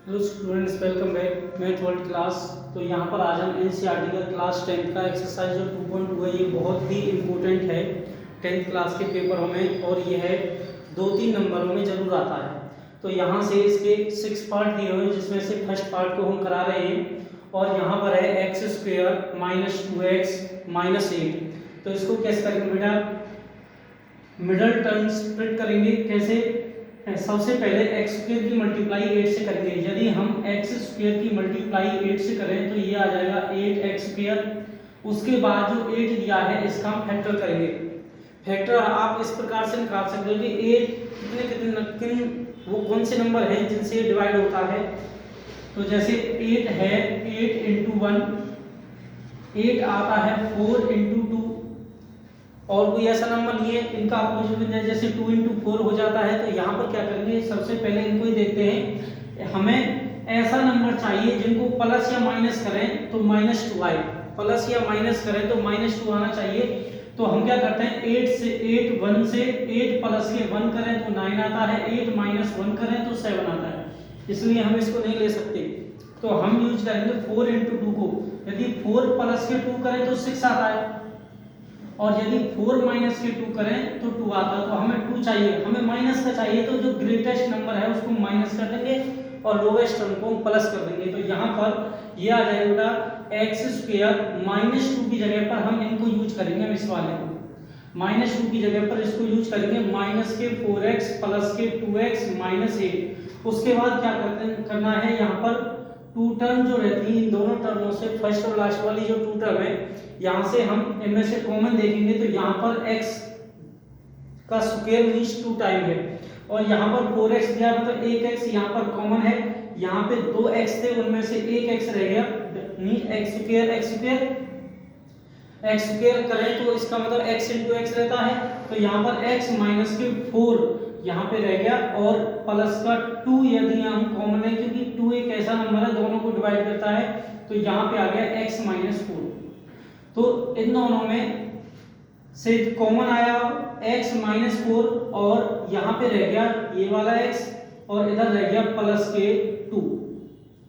Hello students, welcome back. मैं 12th class. तो यहाँ पर आज हम एनसीईआरटी का क्लास 10th का एक्सरसाइज जो 2.2 है, ये बहुत ही इम्पोर्टेंट है 10th क्लास के पेपरों में, और ये है 2-3 नंबरों में ज़रूर आता है। तो यहाँ से इसके 6 पार्ट दिए हुए हैं, जिसमें से फर्स्ट पार्ट को हम करा रहे हैं। और यहाँ पर है x square minus 2x minus 8। तो इसको कैसे करेंगे बेटा? मिडल टर्म स्प्लिट करेंगे। कैसे? सबसे पहले एक्स स्क्वायर की मल्टीप्लाई 8 से करेंगे। यदि हम एक्स स्क्वायर की मल्टीप्लाई 8 से करें तो ये आ जाएगा 8x स्क्वायर। उसके बाद जो 8 दिया है इसका हम फैक्टर करेंगे। फैक्टर आप इस प्रकार से निकाल सकते हो कि 8 कितने कितने किन वो कौन से नंबर हैं जिनसे डिवाइड होता है। तो जैसे 8 है, 8 इंटू 1, 8 आता है 4 इंटू 2, और कोई ऐसा नंबर नहीं है इनका आपको जो मिल जाए, जैसे 2 इंटू 4 हो जाता है। तो यहाँ पर क्या करेंगे, सबसे पहले इनको ही देखते हैं। हमें ऐसा नंबर चाहिए जिनको प्लस या माइनस करें तो -2 आए, प्लस या माइनस करें तो -2 आना चाहिए। तो हम क्या करते हैं, 8 से 8 1 से 8 प्लस के 1 करें तो 9 आता है, 8 माइनस 1 करें तो 7 आता है, इसलिए हम इसको नहीं ले सकते। तो हम यूज करेंगे 4 इंटू 2 को। यदि 4 प्लस के 2 करें तो 6 आता है, और यदि 4 माइनस के 2 करें तो 2 आता है। तो हमें 2 चाहिए, हमें माइनस का चाहिए, तो जो ग्रेटेस्ट नंबर है उसको माइनस कर देंगे और लोवेस्ट टर्म को प्लस कर देंगे। तो यहाँ पर ये आ जाएगा एक्स स्क्वायर माइनस 2 की जगह पर हम इनको यूज करेंगे, हम इस वाले को -2 की जगह पर इसको यूज करेंगे, माइनस के 4x प्लस के 2x माइनस 8। उसके बाद क्या करना है, यहाँ पर 2 टर्म जो रहती है, इन दोनों टर्मों से फर्स्ट और लास्ट वाली जो 2 टर्म है, यहाँ से हम इनमें से कॉमन देखेंगे। तो यहाँ पर x का स्क्वायर मींस 2 टाइम है, और यहाँ पर 4x दिया मतलब 1x यहाँ पर कॉमन है। यहाँ पे 2x थे, उनमें से 1x रह गया, मींस x स्क्वायर करें तो इसका मतलब x इंटू एक्स रहता है। तो यहाँ पर x माइनस के 4 यहाँ पे रह गया, और प्लस का 2 यदि हम कॉमन है, क्योंकि 2 एक ऐसा नंबर है दोनों को डिवाइड करता है। तो यहाँ पे आ गया x माइनस 4। तो इन दोनों में से कॉमन आया x माइनस 4, और यहाँ पे रह गया ये वाला x, और इधर रह गया प्लस के 2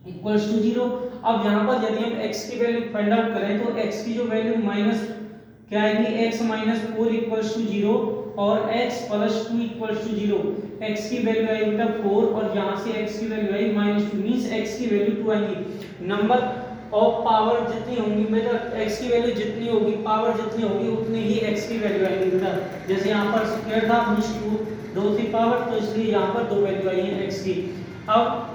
इक्वल्स टू 0। अब यहाँ पर यदि हम x की वैल्यू फाइंड आउट करें तो x की जो वैल्यू माइनस क्या आएगी, x माइनस 4 इक्वल्स टू 0, और x plus 2 equals to 0। x की वैल्यू आई बेटा 4, और यहाँ से x की वैल्यू आई -2, मींस x की वैल्यू 2 आएगी। नंबर ऑफ पावर जितनी होंगी बेटा, x की वैल्यू जितनी होगी, पावर जितनी होगी, उतनी ही x की वैल्यू आएगी बेटा। जैसे यहाँ पर स्क्वायर था मींस 2 थी पावर, तो इसलिए यहाँ पर 2 वैल्यू आई है x की। अब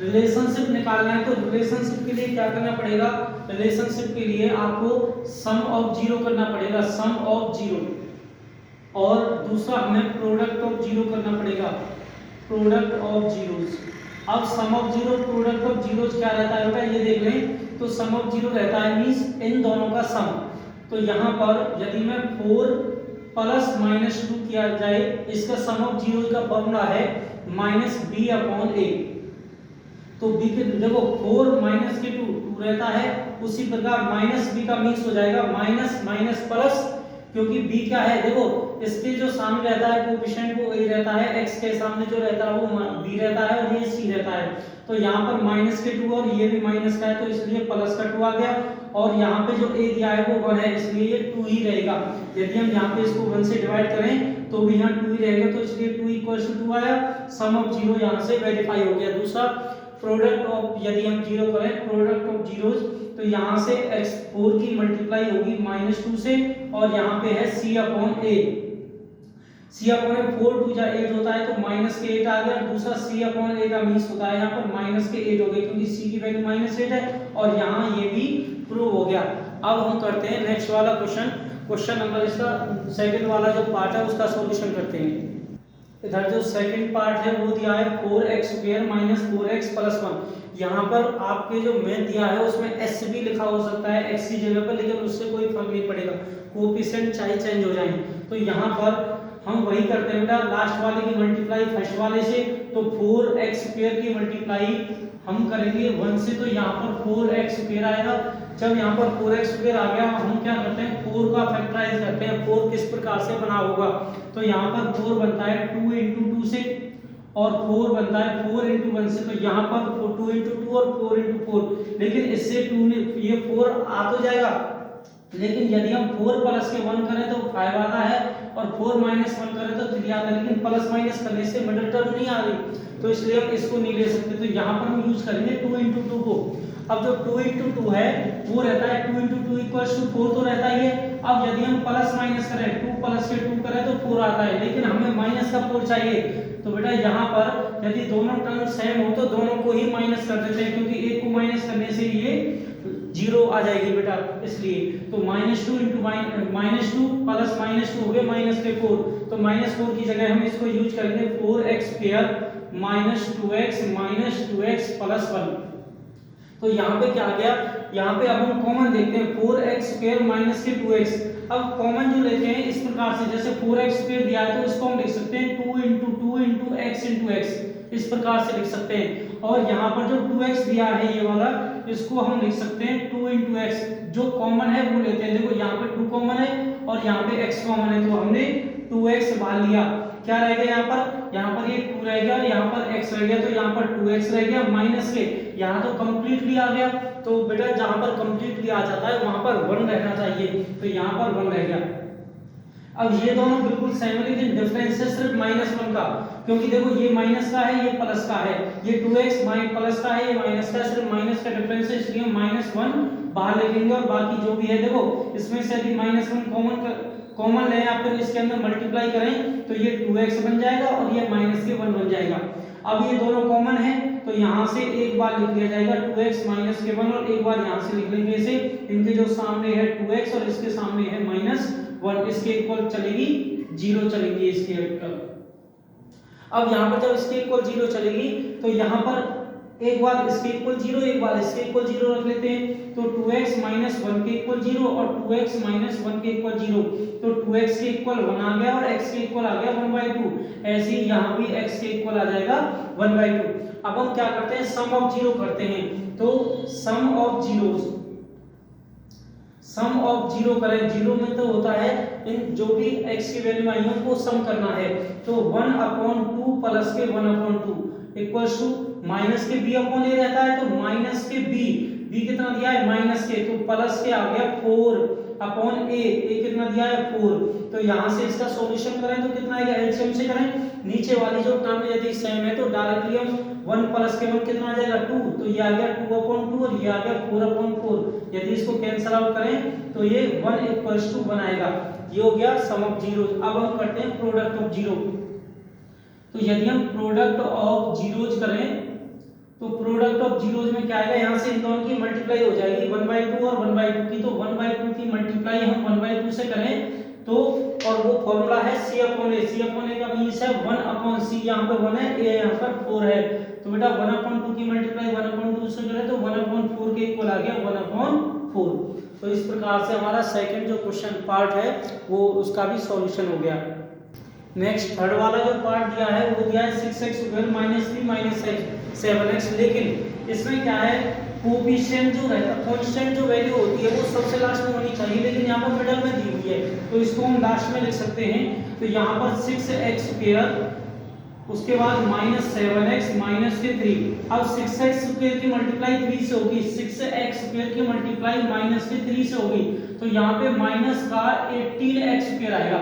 रिलेशनशिप निकालना है, तो रिलेशनशिप के लिए क्या करना पड़ेगा, रिलेशनशिप के लिए आपको सम ऑफ जीरो करना पड़ेगा, सम ऑफ जीरो, और दूसरा हमें प्रोडक्ट ऑफ जीरो करना पड़ेगा, प्रोडक्ट ऑफ जीरोस। अब sum of zero product of zeros क्या रहता है बेटा, ये देख लें। तो सम ऑफ जीरो रहता है मींस इन दोनों का सम। तो यहाँ पर यदि मैं 4 प्लस -2 किया जाए, इसका सम ऑफ जीरो का फॉर्मूला है -b/a। तो b के देखो 4 माइनस के 2 रहता है, उसी प्रकार -b का मीन्स हो जाएगा माइनस माइनस प्लस, क्योंकि b क्या है, देखो इसके जो सामने रहता है कोएफिशिएंट वो a रहता है, x के सामने जो रहता है वो b रहता है, और ये c रहता है। तो यहाँ पर माइनस के 2 और ये भी माइनस का है, तो इसलिए प्लस का 2 आ गया, और यहाँ पे जो a दिया है वो 1 है, इसलिए ये 2 ही रहेगा। यदि हम यहाँ पे इसको 1 से डिवाइड करें तो भी यहाँ 2 ही रहेगा, तो इसलिए 2 इक्वल्स टू 2 आया। सम ऑफ जीरो यहाँ से वेरीफाई हो गया। दूसरा प्रोडक्ट ऑफ, यदि हम जीरो करें प्रोडक्ट ऑफ जीरोस, तो यहाँ से x4 की मल्टीप्लाई होगी -2 से, और यहाँ पे है c/a। c/a 4 2 जा 8 होता है, तो माइनस के 8 आ गया। दूसरा c/a का मीन्स होता है यहाँ पर माइनस के 8 हो गए, क्योंकि c की वैल्यू -8 है, और यहाँ ये भी प्रूव हो गया। अब हम करते हैं नेक्स्ट वाला क्वेश्चन नंबर, इसका सेकंड वाला जो पार्ट है उसका सॉल्यूशन करते हैं। इधर जो सेकंड पार्ट है वो दिया है 4x square minus 4x plus 1। यहाँ पर आपके जो मैथ दिया है उसमें s भी लिखा हो सकता है x की जगह पर, लेकिन उससे कोई फर्क नहीं पड़ेगा, कोएफिशिएंट चाहे चेंज हो जाए। तो यहाँ पर हम वही करते हैं बेटा, लास्ट वाले की मल्टीप्लाई फर्स्ट वाले से। तो 4x स्क्वायर की मल्टीप्लाई हम करेंगे 1 से, तो यहाँ पर 4x स्क्वायर आएगा। जब यहाँ पर 4x स्क्वायर आ गया, हम क्या करते हैं 4 का फैक्टराइज करते हैं। 4 किस प्रकार से बना होगा, तो यहाँ पर 4 बनता है 2 × 2 से, और 4 बनता है 4 इंटू 1 से, तो यहाँ पर 2 इंटू 2 और 4 इंटू 4, लेकिन इससे 2 ने ये 4 आ तो जाएगा, लेकिन यदि हम 4 प्लस के 1 करें तो 5 आता है और 4 माइनस 1 करें तो 3 आता है, लेकिन प्लस माइनस करने से मिडिल टर्म नहीं आ रही, तो इसलिए हम इसको नहीं ले सकते। तो यहाँ पर हम यूज करेंगे 2 इंटू 2 को। अब जो 2 इंटू 2 है वो रहता है 2 इंटू 2 इक्वल्स टू 4 तो रहता ही है। अब यदि हम प्लस माइनस करें 2 प्लस के 2 करें तो 4 आता है, लेकिन हमें माइनस का 4 चाहिए, तो बेटा यहाँ पर यदि दोनों टर्म सेम हो तो दोनों को ही माइनस कर देते हैं, क्योंकि एक को माइनस करने से ये 0 आ जाएगी बेटा, इसलिए तो -2 इंटू -2 प्लस -2 हो गए -4, तो -4 की जगह हम इसको यूज करेंगे 4x² -2x प्लस 1। तो यहाँ पे क्या आ गया, यहाँ पे अब हम कॉमन देखते हैं 4x² माइनस के 2x। अब कॉमन जो लेते हैं इस प्रकार से, जैसे 4x² दिया है तो इसको हम लिख सकते हैं 2 इंटू 2 इंटू x, इस प्रकार से लिख सकते हैं। और यहाँ पर जो 2x दिया है ये वाला, इसको हम लिख सकते हैं 2 इंटू x, जो कॉमन है वो लेते हैं। देखो यहाँ पे 2 कॉमन है और यहाँ पे x कॉमन है, तो हमने 2x बाहर लिया, क्या रह गया यहाँ पर ये 2 रह गया, यहाँ पर x रह गया, तो यहाँ पर 2x रह गया माइनस के, यहाँ तो कंप्लीटली आ गया। तो बेटा जहाँ पर कंप्लीटली आ जाता है वहां पर 1 रहना चाहिए, तो यहाँ पर 1 रह गया। अब ये दोनों बिल्कुल सेम है, लेकिन डिफरेंस है सिर्फ -1 का, क्योंकि देखो ये माइनस का है ये प्लस का है, ये 2x प्लस का है ये माइनस का, सिर्फ माइनस का डिफरेंस है, इसलिए हम -1 बाहर ले लेंगे। और बाकी जो भी है देखो इसमें से यदि -1 कॉमन ले या फिर इसके अंदर मल्टीप्लाई करें तो ये 2x बन जाएगा और ये -1 बन जाएगा। अब ये दोनों कॉमन है तो यहाँ से एक बार लिख लिया जाएगा 2x -1 और एक बार यहाँ से लिख लेंगे इसे, इनके जो सामने है 2x और इसके सामने है -1, इसके इक्वल चलेगी 0 चलेगी इसके इक्वल। अब यहाँ पर जब इसके इक्वल 0 चलेगी तो यहाँ पर एक बार इसके इक्वल 0 एक बार इसके इक्वल 0 रख लेते हैं, तो 2x -1 के इक्वल 0 और 2x -1 के इक्वल 0, तो 2x के इक्वल 1 आ गया और x के इक्वल आ गया 1/2, ऐसे ही यहाँ भी x के इक्वल आ जाएगा 1/2। अब हम क्या करते हैं, सम ऑफ 0 करते हैं, तो सम ऑफ जीरो करें। 0 में तो होता है इन जो भी x की वैल्यू आई है उनको सम करना है, तो 1/2 प्लस के 1/2 इक्वल्स टू माइनस के b अपॉन a रहता है, तो माइनस के b कितना दिया है माइनस के, तो प्लस के आ गया 4 अपॉन a कितना दिया है 4। तो यहाँ से इसका सॉल्यूशन करें तो कितना आएगा, एलसीएम से करें, नीचे वाली जो टर्म यदि सेम है तो डायरेक्टली हम 1 प्लस के 1 कितना आ जाएगा 2, तो ये आ गया 2/2 और ये आ गया 4/4। यदि इसको कैंसिल आउट करें तो ये 1 इक्वल्स टू 1 आएगा, ये हो गया सम ऑफ जीरोस। अब हम करते हैं प्रोडक्ट ऑफ जीरो। तो यदि हम प्रोडक्ट ऑफ जीरोज करें तो प्रोडक्ट ऑफ जीरोज में क्या आएगा, यहाँ से इन दोनों की मल्टीप्लाई हो जाएगी 1/2 और 1/2 की, तो 1/2 की मल्टीप्लाई हम 1/2 से करें तो, और वो फॉर्मूला है C/A का मींस है 1/C, यहाँ पे 1 है, A यहाँ पर 4 है, तो बेटा 1/2 की मल्टीप्लाई 1/2 से करें तो 1/4 के इक्वल आ गया 1/4। तो इस प्रकार से हमारा सेकंड जो क्वेश्चन पार्ट है वो उसका भी सॉल्यूशन हो गया। नेक्स्ट थर्ड वाला जो पार्ट दिया है वो दिया है 6x² -3 7x, लेकिन इसमें क्या है, कोएफिशिएंट जो रहता है, कांस्टेंट जो वैल्यू होती है वो सबसे लास्ट में होनी चाहिए, लेकिन यहाँ पर मिडल में दी हुई है तो इसको हम लास्ट में लिख सकते हैं। तो यहाँ पर 6x², उसके बाद -7x -3। अब 6x² की मल्टीप्लाई 3 से होगी, 6x² की मल्टीप्लाई -3 से होगी, तो यहाँ पे माइनस का 18x² आएगा।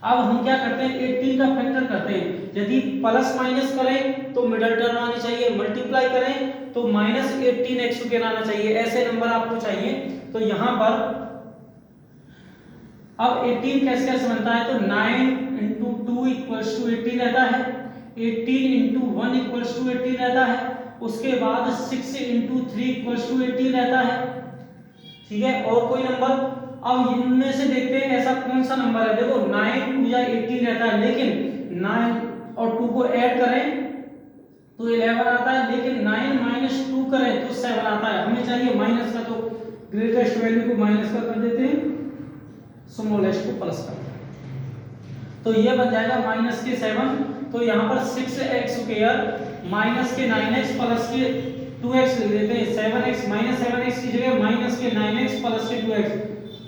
अब हम क्या करते हैं, 18 का फैक्टर करते हैं, यदि प्लस माइनस करें तो मिडिल टर्म आनी चाहिए, मल्टीप्लाई करें तो -18x² आना चाहिए, ऐसे नंबर आपको चाहिए। तो यहाँ पर अब 18 कैसे कैसे बनता है, तो 9 × 2 = 18 रहता है, 18 × 1 = 18 रहता है, उसके बाद 6 × 3 = 18 रहता है, ठीक है। और कोई नंबर, अब इनमें से देखते हैं ऐसा कौन सा नंबर है, देखो 9 × 2 या 18 रहता है, लेकिन 9 और 2 को ऐड करें तो 11 आता है, लेकिन 9 - 2 करें तो 7 आता है, हमें चाहिए माइनस का, तो ग्रेटेस्ट वैल्यू को माइनस का कर देते हैं, स्मॉलेस्ट को प्लस का, तो ये बन जाएगा -7। तो यहाँ पर 6x² -9x प्लस के 2x लिख देते हैं, 7x -7x की जगह -9x प्लस के 2x।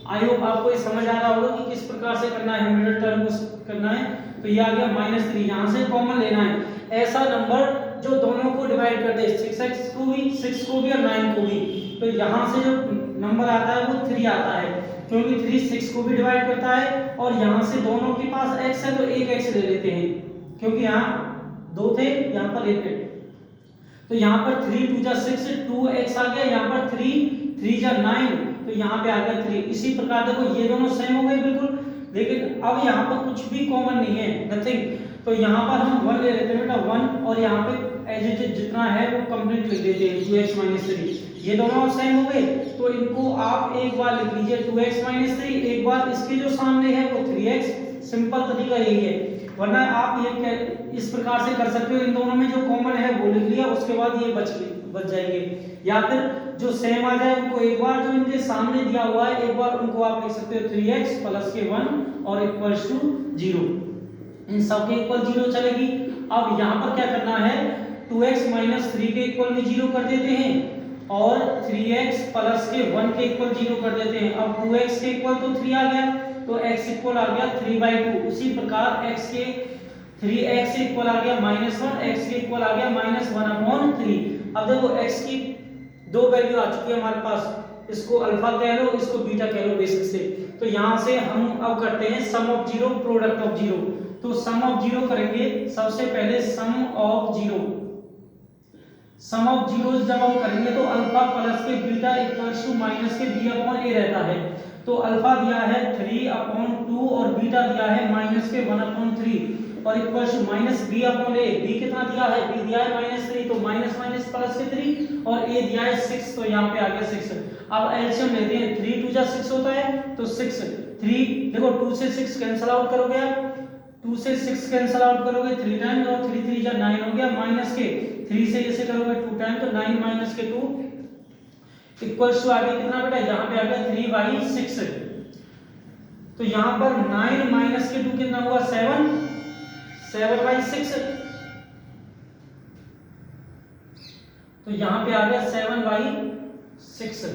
आई होप आपको ये समझ आ रहा होगा कि किस प्रकार से करना है, मिडिल टर्म को करना है। तो ये आ गया -3, यहाँ से कॉमन लेना है ऐसा नंबर जो दोनों को डिवाइड कर दे, 6x को भी 6 को भी और 9 को भी। तो यहाँ से जो नंबर आता है वो 3 आता है, क्योंकि 3 6 को भी डिवाइड करता है और यहाँ से दोनों के पास x है तो एक x ले लेते हैं, क्योंकि यहाँ 2 थे यहाँ पर 1 है। तो यहाँ पर 3 2 जा 6, 2x आ गया, यहाँ पर 3 3 जा 9, तो यहाँ पे आ गया 3। इसी प्रकार देखो ये दोनों सेम हो गए बिल्कुल, लेकिन अब यहाँ पर कुछ भी कॉमन नहीं है, नथिंग। तो यहाँ पर हम 1 ले लेते हैं बेटा 1, और यहाँ पे एज इट इज जितना है वो कंप्लीट लिख देते हैं 2x - 3। ये दोनों सेम हो गए, तो इनको आप एक बार लिख लीजिए 2x - 3, एक बार इसके जो सामने है वो 3x। सिंपल तरीका यही है, वरना आप ये इस प्रकार से कर सकते हो, इन दोनों में जो कॉमन है वो लिख लिया, उसके बाद ये बच जाएंगे। या फिर जो सेम आ जाए उनको एक बार जो इनके सामने दिया हुआ है एक बार उनको आप लिख सकते हो 3x + के 1 और इक्वल्स टू 0। इन सब के इक्वल 0 चलेगी। अब यहाँ पर क्या करना है, 2x - 3 के इक्वल भी 0 कर देते हैं और 3x + के 1 के इक्वल 0 कर देते हैं। अब 2x के इक्वल तो 3 आ गया, तो x इक्वल आ गया 3/2। उसी प्रकार x के 3x इक्वल आ गया -1, x के इक्वल आ गया -1/3। अब देखो x की दो वैल्यू आ चुकी है हमारे पास, इसको अल्फा कह लो, इसको बीटा कह लो बेसिक से। तो यहाँ से हम अब करते हैं सम ऑफ 0 प्रोडक्ट ऑफ 0। तो सम ऑफ 0 करेंगे, सबसे पहले सम ऑफ 0 जब हम करेंगे तो अल्फा प्लस के बीटा इक्वल्स टू माइनस के b/a रहता है। तो अल्फा दिया है 3/2 और बीटा दिया है माइनस के 1/3 और equals to minus b/a। b कितना दिया है, b दिया है -3, तो माइनस माइनस प्लस के 3 और a दिया है 6, तो यहाँ पे आ गया 6। अब एलसीएम लेते हैं, 3 2 जा 6 होता है, तो 6 3 देखो 2 से 6 कैंसिल आउट करोगे आप, 2 से 6 कैंसिल आउट करोगे 3 टाइम, और 3 3 जा 9 हो गया, माइनस के 3 से इसे करोगे 2 टाइम, तो 9 - के 2 इक्वल्स टू आ गया कितना बेटा, यहाँ पे आ गया 3/6। तो यहाँ पर 9 - के 2 कितना हुआ 7/6। तो यहाँ पे आ गया 7/6।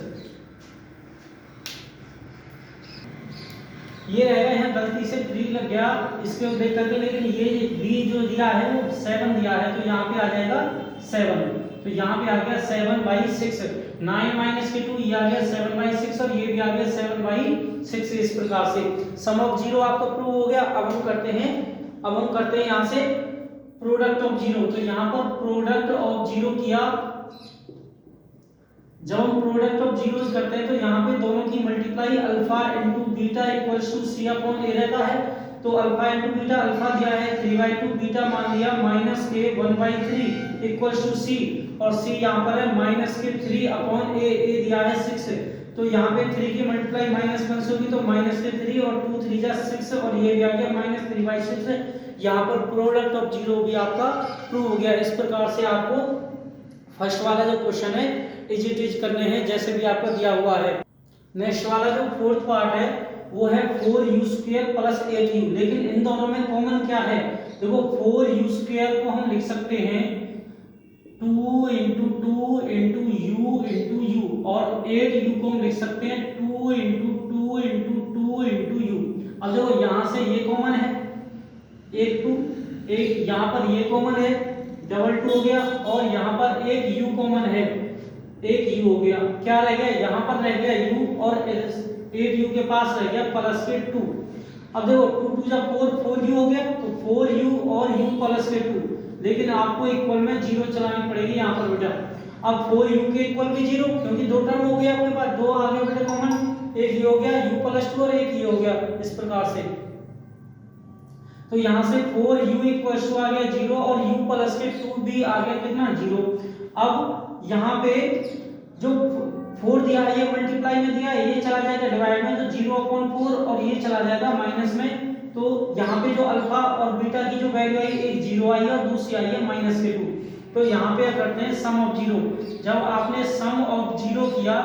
ये रहेगा, यहाँ गलती से 3 लग गया इसके देख करके, लेकिन ये b जो दिया है वो 7 दिया है, तो यहाँ पे आ जाएगा 7। तो यहाँ पे आ गया 7/6। 9 - के 2 ये आ गया 7/6 और ये भी आ गया 7/6। इस प्रकार से सम ऑफ 0 आपका प्रूव हो गया। अब हम करते हैं यहाँ से प्रोडक्ट ऑफ 0। तो यहाँ पर प्रोडक्ट ऑफ 0 किया, जब हम प्रोडक्ट ऑफ जीरोस करते हैं तो यहाँ पे दोनों की multiply alpha into beta equals to c/a रहता है। तो अल्फा इंटू बीटा, अल्फा दिया है 3/2, बीटा मान लिया माइनस के 1/3 इक्वल्स टू c, और c यहाँ पर है माइनस के 3/a, a दिया है 6। तो यहाँ पे 3 की मल्टीप्लाई -1 से होगी, तो माइनस के 3 और 2 3 जा 6 और ये भी आ गया -3/6। यहाँ पर प्रोडक्ट ऑफ 0 भी आपका प्रूव हो गया। इस प्रकार से आपको फर्स्ट वाला जो क्वेश्चन है इज करने हैं जैसे भी आपको दिया हुआ है। नेक्स्ट वाला जो फोर्थ पार्ट है वो है 4u² + 8u। लेकिन इन दोनों में कॉमन क्या है, देखो 4u² को हम लिख सकते हैं 2 × 2 × u और 8u को हम लिख सकते हैं 2 × 2 × 2 × u। अब देखो यहाँ से ये कॉमन है, एक यहाँ पर ये कॉमन है, डबल 2 हो गया, और यहाँ पर एक u कॉमन है, एक u हो गया। क्या रह गया, यहाँ पर रह गया u और 8u के पास रह गया प्लस के 2। अब देखो 2 2 जा 4, 4u हो गया, तो 4u और u प्लस के 2, लेकिन आपको इक्वल में 0 चलानी पड़ेगी यहाँ पर बेटा। अब 4u के इक्वल भी 0, क्योंकि दो टर्म हो गया अपने पास, दो आ गए बेटा कॉमन, एक ये हो गया u + 2 और एक ये हो गया, इस प्रकार से। तो यहाँ से 4u = आ गया 0 और u + के 2 भी आ गया कितना 0। अब यहाँ पे जो 4 दिया है ये मल्टीप्लाई में दिया है, ये चला जाएगा डिवाइड में, तो 0/4 और ये चला जाएगा माइनस में। तो यहाँ पे जो अल्फा और बीटा की जो वैल्यू आई, एक 0 आई और दूसरी आई है -2। तो यहाँ पे करते हैं सम ऑफ 0। जब आपने सम ऑफ 0 किया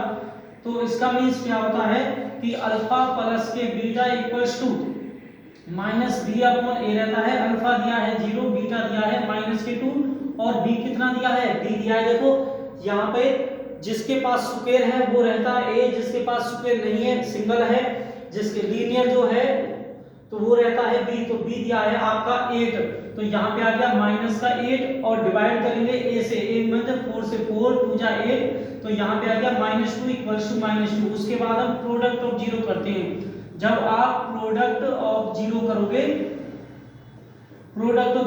तो इसका मीन्स क्या होता है कि अल्फा प्लस के बीटा इक्वल्स टू -b/a रहता है। अल्फा दिया है 0, बीटा दिया है -2 और b कितना दिया है, b दिया है देखो यहाँ पे जिसके पास स्क्वायर है वो रहता है a, जिसके पास स्क्वायर नहीं है सिंगल है, जिसके लीनियर जो है तो वो रहता है b, तो b दिया है आपका 8, तो यहाँ पे आ गया माइनस का 8 और डिवाइड करेंगे a से, a मतलब 4 से 4 2 जा 8, तो यहाँ पे आ गया -2 इक्वल्स टू -2। उसके बाद हम प्रोडक्ट ऑफ जीरो करते हैं। जब आप प्रोडक्ट ऑफ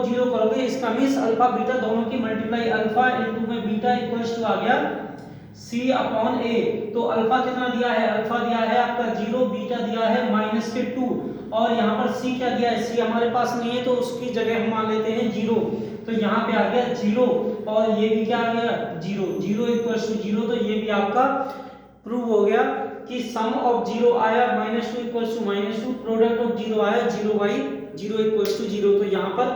जीरो करोगे, इसका मींस अल्फा बीटा दोनों की मल्टीप्लाई, अल्फा इनटू में बीटा इक्वल्स टू आ गया c अपॉन a। तो अल्फा कितना दिया है, अल्फा दिया है आपका 0, बीटा दिया है -2 और यहाँ पर c क्या दिया है, c हमारे पास नहीं है तो उसकी जगह हम मान लेते हैं 0, तो यहाँ पे आ गया 0 और ये भी क्या आ गया 0, 0 इक्वल्स टू 0। तो ये भी आपका प्रूव हो गया कि सम ऑफ 0 आया -2 इक्वल्स टू -2, प्रोडक्ट ऑफ 0 आया 0/0 इक्वल्स टू 0। तो यहाँ पर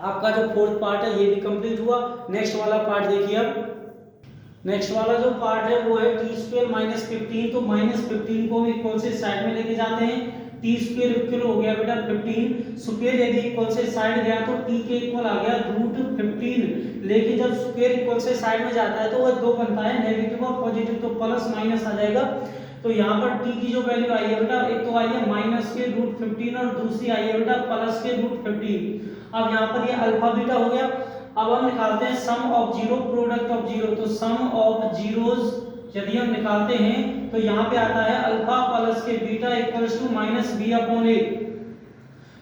आपका जो फोर्थ पार्ट है ये भी कंप्लीट हुआ। नेक्स्ट वाला पार्ट देखिए। अब नेक्स्ट वाला जो पार्ट है वो है t² -15, तो -15 को हम इक्वल से साइड में लेके जाते हैं, t² इक्वल हो गया बेटा 15, स्क्वायर यदि इक्वल से साइड गया तो t के इक्वल आ गया √15, लेकिन जब स्क्वायर इक्वल से साइड में जाता है तो वह दो बनता है, नेगेटिव और पॉजिटिव, तो प्लस माइनस आ जाएगा। तो यहाँ पर t की जो वैल्यू आई है बेटा, एक तो आई है -√15 और दूसरी आई है बेटा +√15। अब यहाँ पर ये अल्फा बीटा हो गया। अब हम निकालते हैं sum of zero, product of zero, तो सम ऑफ जीरोज यदि हम निकालते हैं तो यहाँ पे आता है अल्फा प्लस के बीटा इक्वल्स टू -b/a।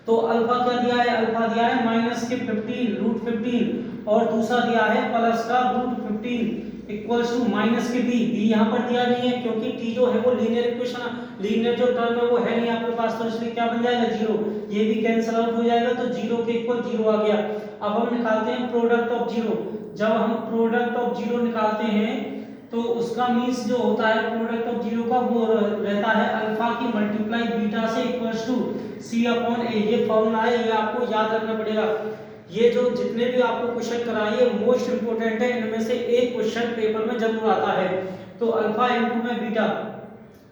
तो अल्फा क्या दिया है, अल्फा दिया है -15 और दूसरा दिया है प्लस का √15 इक्वल्स टू माइनस के b यहाँ पर दिया नहीं है क्योंकि t जो है वो लीनियर इक्वेशन, लीनियर जो टर्म है वो है नहीं आपके पास, तो इसलिए क्या बन जाएगा 0, ये भी कैंसिल आउट हो जाएगा, तो 0 के इक्वल 0 आ गया। अब हम निकालते हैं प्रोडक्ट ऑफ जीरो। जब हम प्रोडक्ट ऑफ जीरो निकालते हैं तो उसका मीन्स जो होता है प्रोडक्ट ऑफ जीरो का वो रहता है अल्फा की मल्टीप्लाई बीटा से इक्वल्स टू c/a। ये फॉर्मूला है, ये आपको याद रखना पड़ेगा। ये जो जितने भी आपको क्वेश्चन कराइए मोस्ट इंपोर्टेंट है, इनमें से एक क्वेश्चन पेपर में जरूर आता है। तो अल्फा इनटू में बीटा,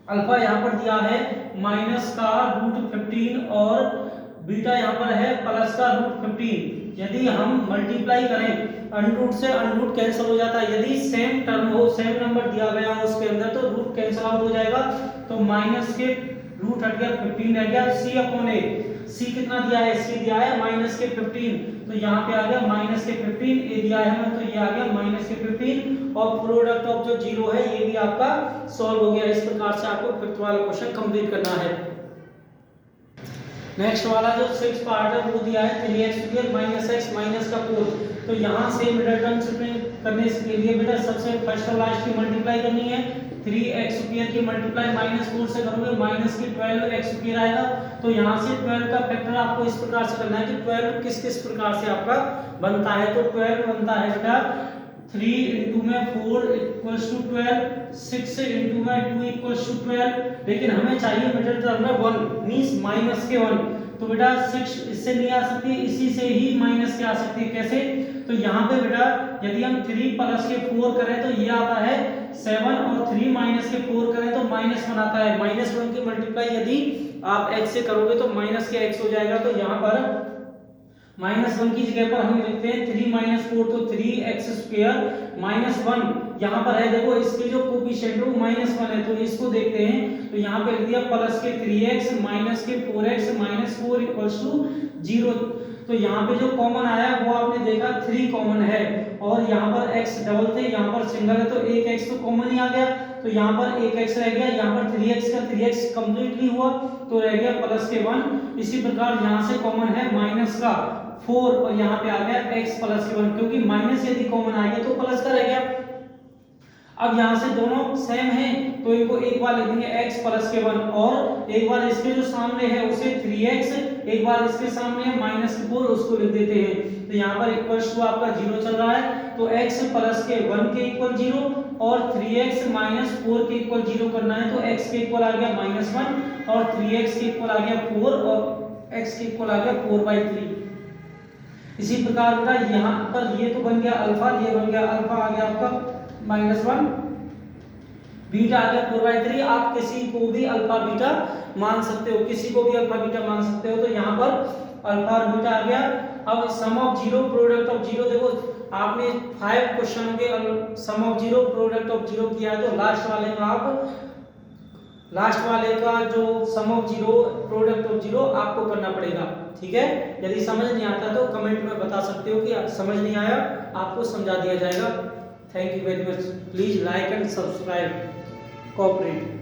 अल्फा यहाँ पर दिया है माइनस का √15 और बीटा यहाँ पर है प्लस का √15। यदि हम मल्टीप्लाई करें, अनरूट से अनरूट कैंसिल हो जाता है, यदि सेम टर्म हो, सेम नंबर दिया गया हो उसके अंदर तो रूट कैंसिल आउट हो जाएगा, तो माइनस के रूट हट गया 15 रह गया c/a। c कितना दिया है, c दिया है -15, तो यहाँ पे आ गया -15, a दिया है तो ये आ गया -15 और प्रोडक्ट ऑफ जो जीरो है ये भी आपका सॉल्व हो गया। इस प्रकार से आपको फिफ्थ वाला क्वेश्चन कंप्लीट करना है। नेक्स्ट वाला जो 6 पार्ट है वो दिया है 3x² -x माइनस का 4। तो यहाँ से मिडिल टर्म्स में करने के लिए बेटा सबसे फर्स्ट और लास्ट की मल्टीप्लाई करनी है। 3x² की मल्टीप्लाई -4 से करोगे माइनस की 12x² आएगा। तो यहाँ से 12 का फैक्टर आपको इस प्रकार से करना है कि 12 किस किस प्रकार से आपका बनता है। तो 12 बनता है बेटा 3 इंटू में 4 इक्वल्स टू 12, 6 इंटू में 2 इक्वल्स टू 12, लेकिन हमें चाहिए मिडिल टर्म में 1 मींस माइनस के 1। तो बेटा 6 इससे नहीं आ सकती, इसी से ही माइनस के आ सकती है। कैसे, तो यहाँ पे बेटा यदि हम 3 प्लस के 4 करें तो ये आता है 7 और 3 माइनस के 4 करें तो -1 आता है। -1 की मल्टीप्लाई यदि आप x से करोगे तो माइनस के x हो जाएगा। तो यहाँ पर -1 की जगह पर हम लिखते हैं 3 - 4, तो 3x² -1 यहाँ पर है। देखो इसके जो कोफिशिएंट है वो -1 है, तो इसको देखते हैं। तो यहाँ पे लिख दिया प्लस के 3x माइनस के 4x -4 इक्वल्स टू 0। तो यहाँ पे जो कॉमन आया वो आपने देखा 3 कॉमन है और यहाँ पर x डबल थे, यहाँ पर सिंगल है, तो एक x तो कॉमन ही आ गया। तो यहाँ पर एक x रह गया, यहाँ पर 3x का 3x कंप्लीटली हुआ तो रह गया प्लस के 1। इसी प्रकार यहाँ से कॉमन है माइनस का 4 और यहाँ पे आ गया x प्लस के 1, क्योंकि माइनस यदि कॉमन आ गया तो प्लस का रह गया। अब यहाँ से दोनों सेम हैं तो इनको एक बार लिख देंगे x प्लस के 1 और एक बार इसके जो सामने है उसे 3x, एक बार इसके सामने है -4 उसको लिख देते हैं। तो यहाँ पर इक्वल्स टू आपका 0 चल रहा है, तो x प्लस के 1 के इक्वल 0 और 3x -4 के इक्वल 0 करना है। तो x के इक्वल आ गया -1 और 3x के इक्वल आ गया 4 और x के इक्वल आ गया 4/3। इसी प्रकार बेटा यहाँ पर ये तो बन गया अल्फा, ये बन गया अल्फा आ गया आपका -1, बीटा आ गया 4/3। आप किसी को भी अल्फा बीटा मान सकते हो, किसी को भी अल्फा बीटा मान सकते हो। तो यहाँ पर अल्फा और बीटा आ गया। अब sum of zero, product of zero, देखो आपने 5 क्वेश्चन के sum of zero, product of zero किया है, तो लास्ट वाले में आप लास्ट वाले का जो sum of zero product of zero आपको करना पड़ेगा, ठीक है। यदि समझ नहीं आता तो कमेंट में बता सकते हो कि समझ नहीं आया, आपको समझा दिया जाएगा। Thank you very much, please like and subscribe, cooperate.